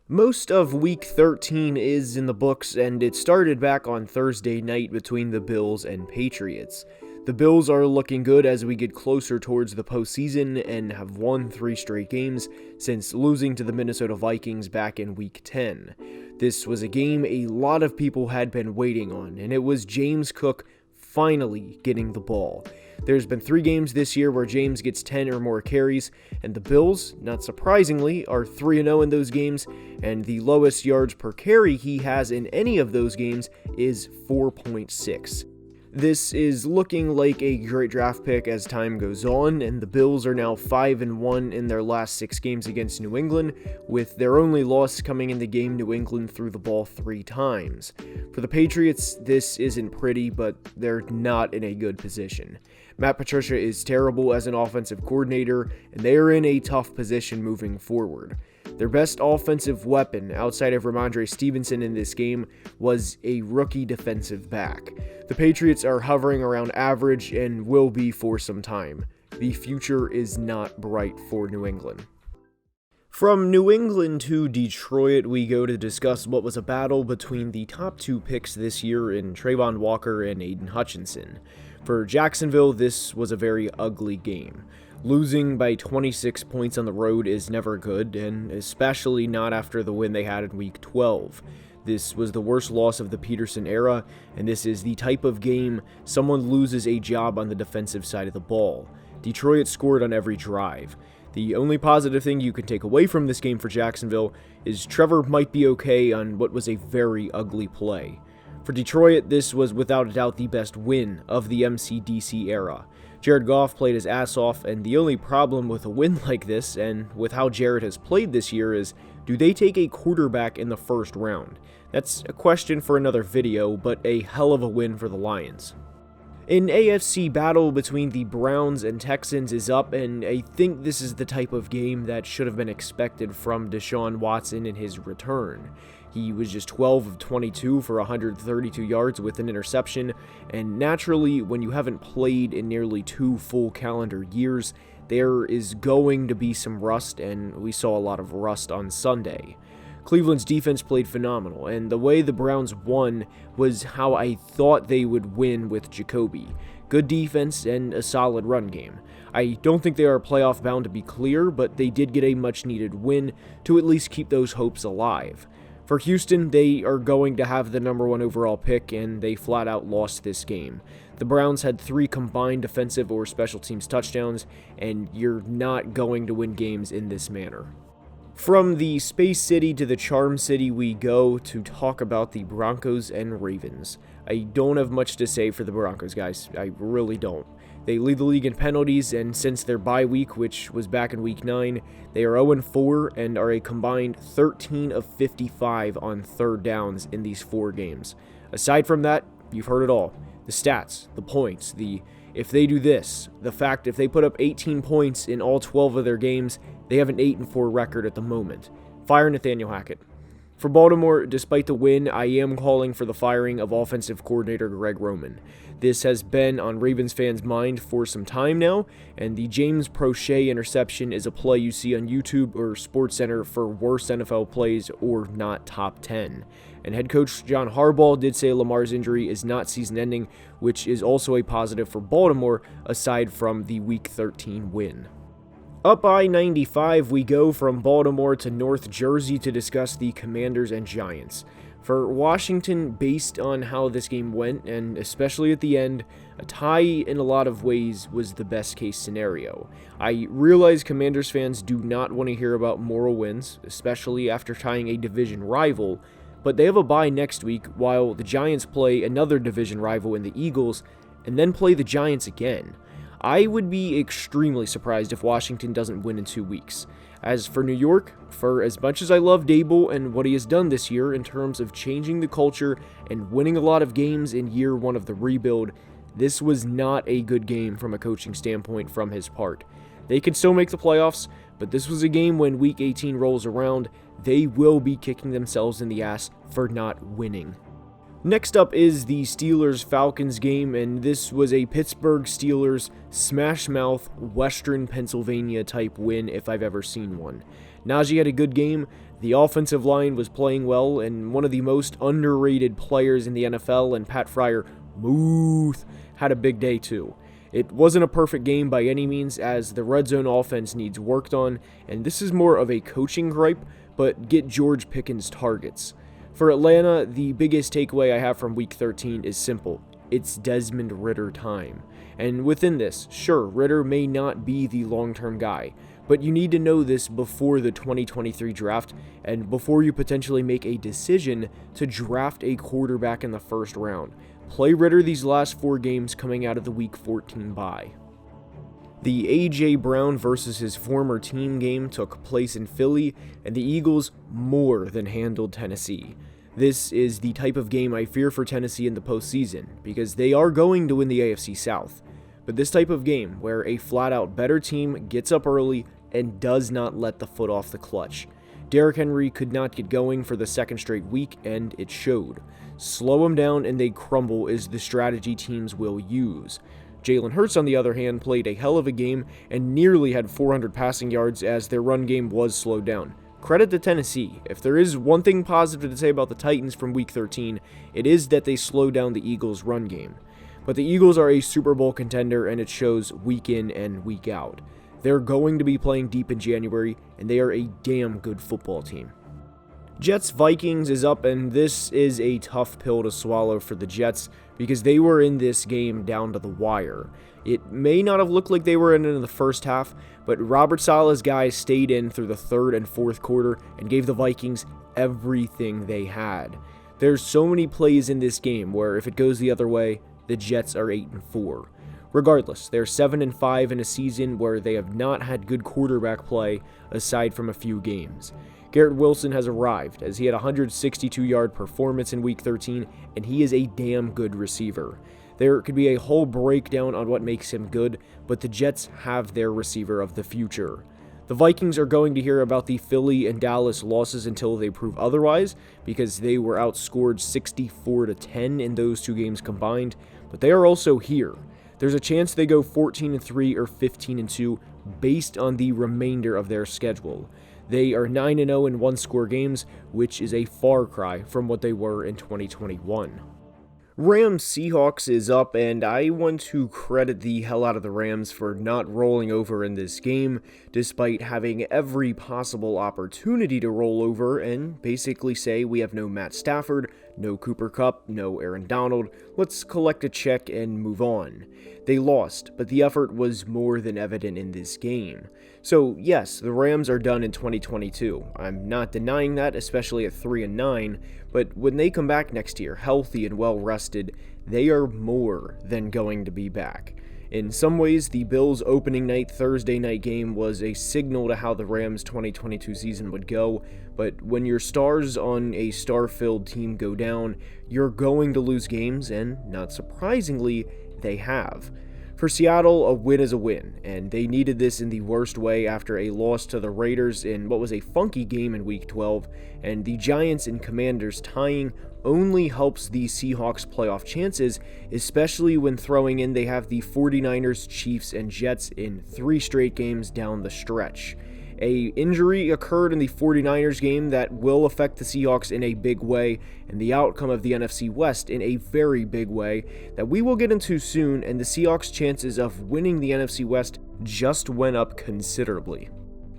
Most of Week 13 is in the books, and it started back on Thursday night between the Bills and Patriots. The Bills are looking good as we get closer towards the postseason and have won 3 straight games since losing to the Minnesota Vikings back in Week 10. This was a game a lot of people had been waiting on, and it was James Cook finally getting the ball. There's been 3 games this year where James gets 10 or more carries, and the Bills, not surprisingly, are 3-0 in those games, and the lowest yards per carry he has in any of those games is 4.6. This is looking like a great draft pick as time goes on, and the Bills are now 5-1 in their last 6 games against New England, with their only loss coming in the game New England threw the ball 3 times. For the Patriots, this isn't pretty, but they're not in a good position. Matt Patricia is terrible as an offensive coordinator, and they are in a tough position moving forward. Their best offensive weapon outside of Ramondre Stevenson in this game was a rookie defensive back. The Patriots are hovering around average and will be for some time. The future is not bright for New England. From New England to Detroit, we go to discuss what was a battle between the top 2 picks this year in Trayvon Walker and Aiden Hutchinson. For Jacksonville, this was a very ugly game. Losing by 26 points on the road is never good, and especially not after the win they had in Week 12. This was the worst loss of the Peterson era, and this is the type of game someone loses a job on the defensive side of the ball. Detroit scored on every drive. The only positive thing you can take away from this game for Jacksonville is Trevor might be okay on what was a very ugly play. For Detroit, this was without a doubt the best win of the MCDC era. Jared Goff played his ass off, and the only problem with a win like this, and with how Jared has played this year, is do they take a quarterback in the first round? That's a question for another video, but a hell of a win for the Lions. An AFC battle between the Browns and Texans is up, and I think this is the type of game that should have been expected from Deshaun Watson in his return. He was just 12 of 22 for 132 yards with an interception, and naturally, when you haven't played in nearly 2 full calendar years, there is going to be some rust, and we saw a lot of rust on Sunday. Cleveland's defense played phenomenal, and the way the Browns won was how I thought they would win with Jacoby. Good defense and a solid run game. I don't think they are playoff bound to be clear, but they did get a much-needed win to at least keep those hopes alive. For Houston, they are going to have the number 1 overall pick, and they flat out lost this game. The Browns had 3 combined defensive or special teams touchdowns, and you're not going to win games in this manner. From the Space City to the Charm City we go to talk about the Broncos and Ravens. I don't have much to say for the Broncos, guys. I really don't. They lead the league in penalties, and since their bye week, which was back in Week 9, they are 0-4 and are a combined 13 of 55 on third downs in these 4 games. Aside from that, you've heard it all. The stats, the points, if they do this, the fact if they put up 18 points in all 12 of their games, they have an 8-4 record at the moment. Fire Nathaniel Hackett. For Baltimore, despite the win, I am calling for the firing of offensive coordinator Greg Roman. This has been on Ravens fans' mind for some time now, and the James Prochet interception is a play you see on YouTube or SportsCenter for worst NFL plays or not top 10. And head coach John Harbaugh did say Lamar's injury is not season-ending, which is also a positive for Baltimore aside from the Week 13 win. Up I-95, we go from Baltimore to North Jersey to discuss the Commanders and Giants. For Washington, based on how this game went, and especially at the end, a tie in a lot of ways was the best case scenario. I realize Commanders fans do not want to hear about moral wins, especially after tying a division rival, but they have a bye next week while the Giants play another division rival in the Eagles, and then play the Giants again. I would be extremely surprised if Washington doesn't win in 2 weeks. As for New York, for as much as I love Dable and what he has done this year in terms of changing the culture and winning a lot of games in year 1 of the rebuild, this was not a good game from a coaching standpoint from his part. They can still make the playoffs, but this was a game when Week 18 rolls around, they will be kicking themselves in the ass for not winning. Next up is the Steelers-Falcons game, and this was a Pittsburgh Steelers smash-mouth Western Pennsylvania type win if I've ever seen one. Najee had a good game, The offensive line was playing well, and one of the most underrated players in the NFL, and Pat Fryer, had a big day too. It wasn't a perfect game by any means, as the red zone offense needs worked on, and this is more of a coaching gripe, but get George Pickens targets. For Atlanta, the biggest takeaway I have from Week 13 is simple. It's Desmond Ridder time. And within this, sure, Ridder may not be the long-term guy, but you need to know this before the 2023 draft and before you potentially make a decision to draft a quarterback in the first round. Play Ridder these last 4 games coming out of the Week 14 bye. The A.J. Brown versus his former team game took place in Philly, and the Eagles more than handled Tennessee. This is the type of game I fear for Tennessee in the postseason, because they are going to win the AFC South. But this type of game, where a flat-out better team gets up early and does not let the foot off the clutch. Derrick Henry could not get going for the second straight week, and it showed. Slow them down and they crumble is the strategy teams will use. Jalen Hurts, on the other hand, played a hell of a game and nearly had 400 passing yards as their run game was slowed down. Credit to Tennessee. If there is one thing positive to say about the Titans from Week 13, it is that they slowed down the Eagles' run game. But the Eagles are a Super Bowl contender, and it shows week in and week out. They're going to be playing deep in January, and they are a damn good football team. Jets-Vikings is up, and this is a tough pill to swallow for the Jets because they were in this game down to the wire. It may not have looked like they were in the first half, but Robert Saleh's guys stayed in through the third and fourth quarter and gave the Vikings everything they had. There's so many plays in this game where if it goes the other way, the Jets are 8-4. Regardless, they're 7-5 in a season where they have not had good quarterback play aside from a few games. Garrett Wilson has arrived as he had a 162-yard performance in Week 13, and he is a damn good receiver. There could be a whole breakdown on what makes him good, but the Jets have their receiver of the future. The Vikings are going to hear about the Philly and Dallas losses until they prove otherwise, because they were outscored 64-10 in those 2 games combined, but they are also here. There's a chance they go 14-3 or 15-2 based on the remainder of their schedule. They are 9-0 in one-score games, which is a far cry from what they were in 2021. Rams-Seahawks is up, and I want to credit the hell out of the Rams for not rolling over in this game, despite having every possible opportunity to roll over and basically say we have no Matt Stafford, no Cooper Kupp, no Aaron Donald, let's collect a check and move on. They lost, but the effort was more than evident in this game. So yes, the Rams are done in 2022. I'm not denying that, especially at 3-9, but when they come back next year, healthy and well-rested, they are more than going to be back. In some ways, the Bills' opening night Thursday night game was a signal to how the Rams' 2022 season would go, but when your stars on a star-filled team go down, you're going to lose games, and not surprisingly, they have. For Seattle, a win is a win, and they needed this in the worst way after a loss to the Raiders in what was a funky game in Week 12, and the Giants and Commanders tying only helps the Seahawks' playoff chances, especially when throwing in they have the 49ers, Chiefs, and Jets in 3 straight games down the stretch. A injury occurred in the 49ers game that will affect the Seahawks in a big way, and the outcome of the NFC West in a very big way that we will get into soon, and the Seahawks' chances of winning the NFC West just went up considerably.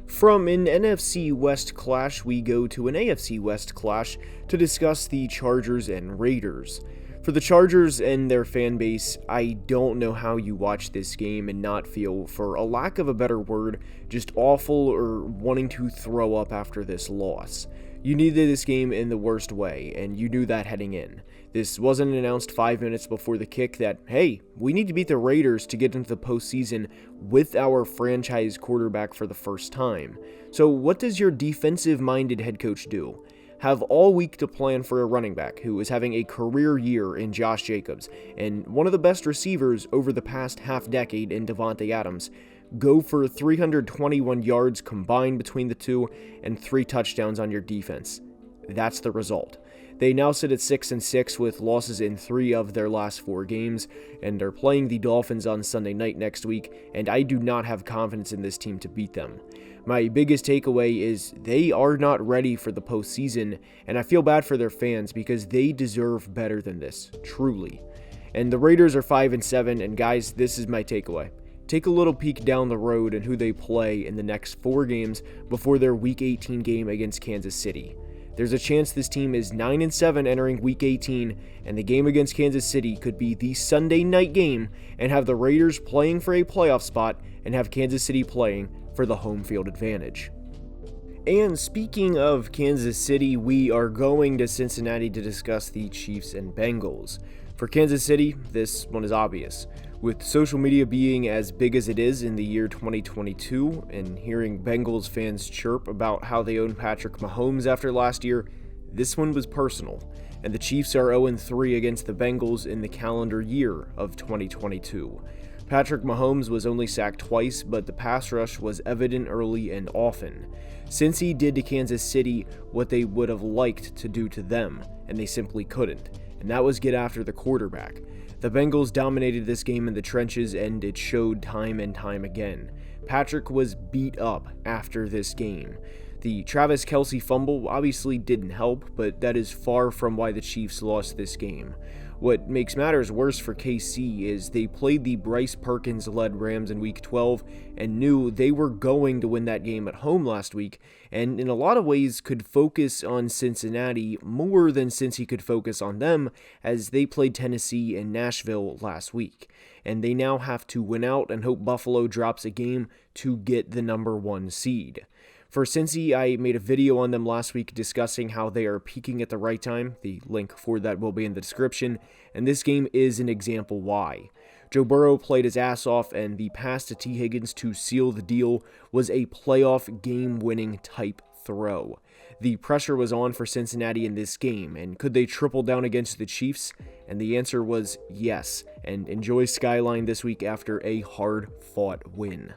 From an NFC West clash, we go to an AFC West clash to discuss the Chargers and Raiders. For the Chargers and their fan base, I don't know how you watch this game and not feel, for a lack of a better word, just awful or wanting to throw up after this loss. You needed this game in the worst way, and you knew that heading in. This wasn't announced 5 minutes before the kick that, hey, we need to beat the Raiders to get into the postseason with our franchise quarterback for the first time. So what does your defensive-minded head coach do? Have all week to plan for a running back who is having a career year in Josh Jacobs, and one of the best receivers over the past half-decade in Davante Adams, go for 321 yards combined between the two and 3 touchdowns on your defense. That's the result. They now sit at 6-6 with losses in 3 of their last 4 games, and are playing the Dolphins on Sunday night next week, and I do not have confidence in this team to beat them. My biggest takeaway is they are not ready for the postseason, and I feel bad for their fans because they deserve better than this, truly. And the Raiders are 5-7, and guys, this is my takeaway. Take a little peek down the road and who they play in the next 4 games before their Week 18 game against Kansas City. There's a chance this team is 9-7 entering Week 18, and the game against Kansas City could be the Sunday night game and have the Raiders playing for a playoff spot and have Kansas City playing for the home field advantage. And speaking of Kansas City, we are going to Cincinnati to discuss the Chiefs and Bengals. For Kansas City, this one is obvious. With social media being as big as it is in the year 2022 and hearing Bengals fans chirp about how they own Patrick Mahomes after last year, this one was personal, and the Chiefs are 0-3 against the Bengals in the calendar year of 2022. Patrick Mahomes was only sacked twice, but the pass rush was evident early and often. Cincy did to Kansas City what they would have liked to do to them, and they simply couldn't, and that was get after the quarterback. The Bengals dominated this game in the trenches, and it showed time and time again. Patrick was beat up after this game. The Travis Kelce fumble obviously didn't help, but that is far from why the Chiefs lost this game. What makes matters worse for KC is they played the Bryce Perkins-led Rams in Week 12 and knew they were going to win that game at home last week, and in a lot of ways could focus on Cincinnati more than Cincy could focus on them, as they played Tennessee and Nashville last week. And they now have to win out and hope Buffalo drops a game to get the number 1 seed. For Cincy, I made a video on them last week discussing how they are peaking at the right time. The link for that will be in the description, and this game is an example why. Joe Burrow played his ass off, and the pass to T. Higgins to seal the deal was a playoff game-winning type throw. The pressure was on for Cincinnati in this game, and could they triple down against the Chiefs? And the answer was yes, and enjoy Skyline this week after a hard-fought win.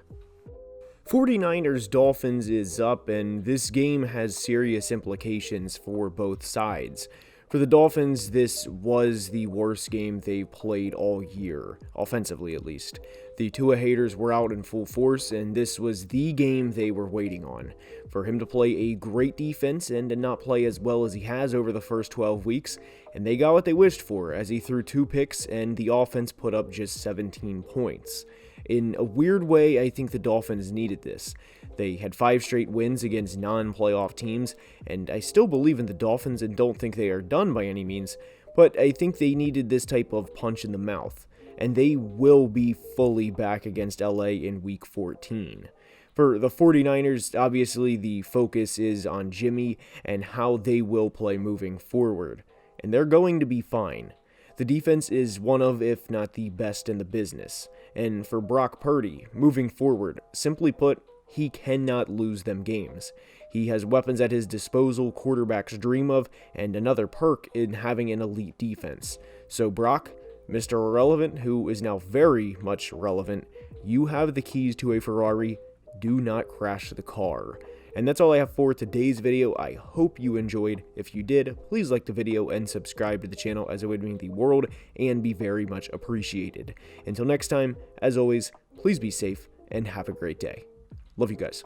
49ers Dolphins is up, and this game has serious implications for both sides. For the Dolphins, this was the worst game they've played all year, offensively at least. The Tua haters were out in full force, and this was the game they were waiting on. For him to play a great defense and to not play as well as he has over the first 12 weeks, and they got what they wished for as he threw 2 picks and the offense put up just 17 points. In a weird way, I think the Dolphins needed this. They had 5 straight wins against non-playoff teams, and I still believe in the Dolphins and don't think they are done by any means, but I think they needed this type of punch in the mouth, and they will be fully back against LA in Week 14. For the 49ers, obviously the focus is on Jimmy and how they will play moving forward, and they're going to be fine. The defense is one of, if not the best in the business. And for Brock Purdy, moving forward, simply put, he cannot lose them games. He has weapons at his disposal quarterbacks dream of, and another perk in having an elite defense. So Brock, Mr. Irrelevant, who is now very much relevant, you have the keys to a Ferrari. Do not crash the car. And that's all I have for today's video. I hope you enjoyed. If you did, please like the video and subscribe to the channel, as it would mean the world and be very much appreciated. Until next time, as always, please be safe and have a great day. Love you guys.